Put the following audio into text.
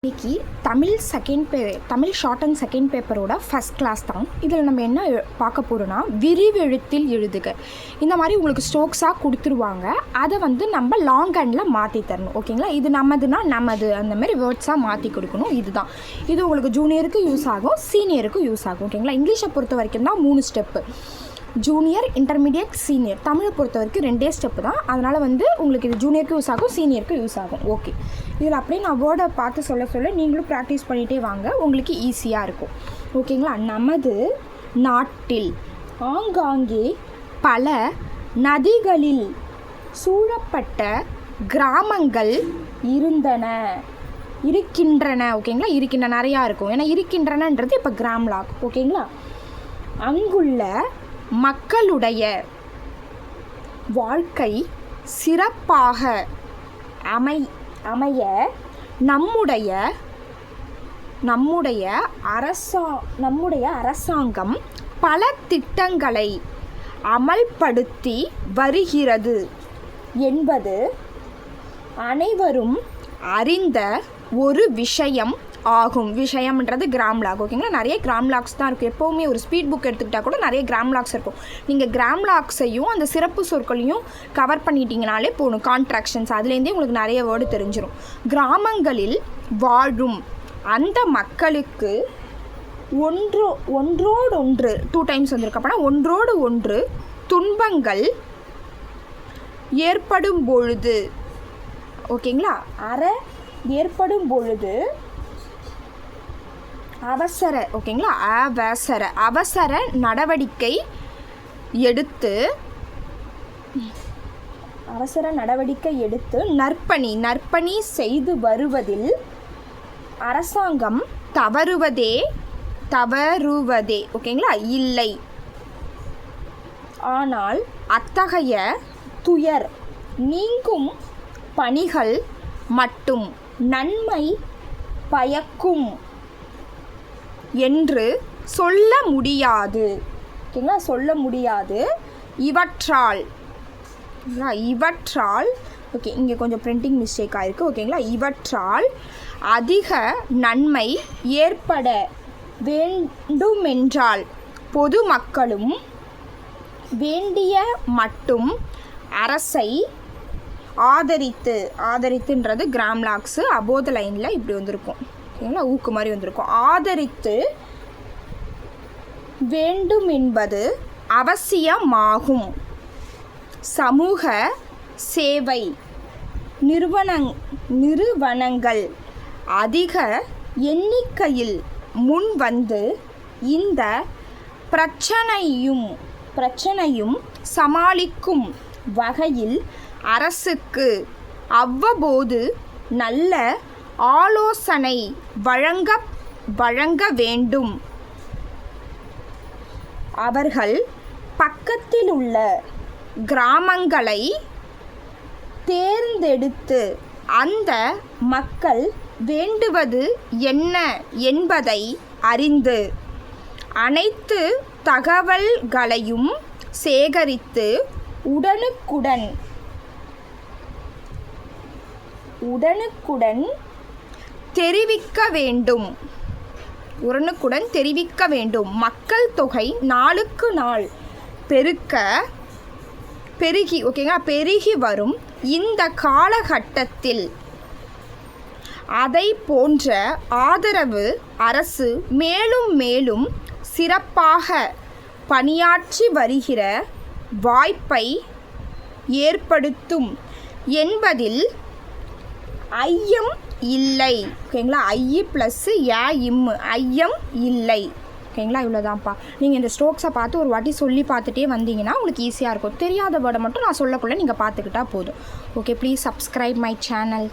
இன்னைக்கு Tamil short and second பேப்பரோட first class தான். இதில் நம்ம என்ன பார்க்க போகிறோன்னா, விரிவெழுத்தில் எழுதுக. இந்த மாதிரி உங்களுக்கு ஸ்ட்ரோக்ஸாக கொடுத்துருவாங்க. அதை நம்ம லாங் ஹேண்டில் மாற்றி தரணும். ஓகேங்களா? இது நம்மதுன்னா நம்மது அந்த மாதிரி வேர்ட்ஸாக மாற்றி கொடுக்கணும். இதுதான் இது உங்களுக்கு ஜூனியருக்கு யூஸ் ஆகும், சீனியருக்கு யூஸ் ஆகும். ஓகேங்களா? இங்கிலீஷை பொறுத்த வரைக்கும் தான் 3 ஸ்டெப்பு. Junior, intermediate, senior. தமிழை பொறுத்த வரைக்கும் 2 ஸ்டெப்பு தான். அதனால் உங்களுக்கு இது ஜூனியருக்கு யூஸ் ஆகும், சீனியருக்கு யூஸ் ஆகும். ஓகே, இதில் அப்படியே நான் வேர்டை பார்த்து சொல்ல நீங்களும் ப்ராக்டிஸ் பண்ணிகிட்டே வாங்க, உங்களுக்கு ஈஸியாக இருக்கும். ஓகேங்களா? நமது நாட்டில் ஆங்காங்கே பல நதிகளில் சூழப்பட்ட கிராமங்கள் இருக்கின்றன. ஓகேங்களா? இருக்கின்றன நிறையா இருக்கும். ஏன்னா இருக்கின்றனன்றது இப்போ கிராம்லாக். ஓகேங்களா? அங்குள்ள மக்களுடைய வாழ்க்கை சிறப்பாக அமைய நம்முடைய அரசாங்கம் பல திட்டங்களை அமல்படுத்தி வருகிறது என்பது அனைவரும் அறிந்த ஒரு விஷயம் ஆகும். விஷயம்ன்றது கிராம்லாக். ஓகேங்களா? நிறைய கிராம்லாக்ஸ் தான் இருக்கும். எப்போவுமே ஒரு ஸ்பீட் புக் எடுத்துக்கிட்டால் கூட நிறைய கிராம்லாக்ஸ் இருக்கும். நீங்கள் கிராம்லாக்ஸையும் அந்த சிறப்பு சொற்களையும் கவர் பண்ணிட்டீங்கனாலே போகணும். கான்ட்ராக்ஷன்ஸ் அதுலேருந்தே உங்களுக்கு நிறைய வேர்டு தெரிஞ்சிடும். கிராமங்களில் வாழும் அந்த மக்களுக்கு ஒன்றோடொன்று 2 டைம்ஸ் வந்திருக்கு. அப்போனா ஒன்றோடு ஒன்று துன்பங்கள் ஏற்படும் பொழுது, ஓகேங்களா, ஏற்படும் பொழுது அவசர நடவடிக்கை எடுத்து நற்பணி செய்து வருவதில் அரசாங்கம் தவறுவதே ஓகேங்களா இல்லை. ஆனால் அத்தகைய துயர் நீங்கும் பணிகள் மட்டும் நன்மை பயக்கும் என்று சொல்ல முடியாது. ஓகேங்களா? சொல்ல முடியாது. இவற்றால் ஓகே, இங்கே கொஞ்சம் பிரிண்டிங் மிஸ்டேக் ஆகிருக்கு. ஓகேங்களா? இவற்றால் அதிக நன்மை ஏற்பட வேண்டுமென்றால் பொதுமக்களும் வேண்டிய மட்டும் அரசை ஆதரித்துன்றது கிராம்லாக்ஸு அபோத லைனில் இப்படி வந்திருக்கும். ஓகேங்களா? ஊக்கு மாதிரி வந்திருக்கும். ஆதரித்து வேண்டும் என்பது அவசியமாகும். சமூக சேவை நிறுவனங்கள் அதிக எண்ணிக்கையில் முன் வந்து இந்த பிரச்சனையும் சமாளிக்கும் வகையில் அரசுக்கு அவ்வப்போது நல்ல ஆலோசனை வழங்க வேண்டும். அவர்கள் பக்கத்தில் உள்ள கிராமங்களை தேர்ந்தெடுத்து அந்த மக்கள் வேண்டுவது என்ன என்பதை அறிந்து அனைத்து தகவல்களையும் சேகரித்து உடனுக்குடன் தெரிவிக்க வேண்டும். மக்கள் தொகை நாளுக்கு நாள் பெருகி வரும் இந்த காலகட்டத்தில் அதை போன்ற ஆதரவு அரசு மேலும் சிறப்பாக பணியாற்றி வருகிற வாய்ப்பை ஏற்படுத்தும் என்பதில் ஐயம் இல்லை. ஓகேங்களா? ஐயம் இல்லை. ஓகேங்களா? இவ்வளோதான்ப்பா. நீங்கள் இந்த ஸ்ட்ரோக்ஸை பார்த்து ஒரு வாட்டி சொல்லி பார்த்துட்டே வந்தீங்கன்னா உங்களுக்கு ஈஸியாக இருக்கும். தெரியாத வேர்டை மட்டும் நான் சொல்லக்குள்ள நீங்கள் பார்த்துக்கிட்டா போதும். Okay, please subscribe my channel.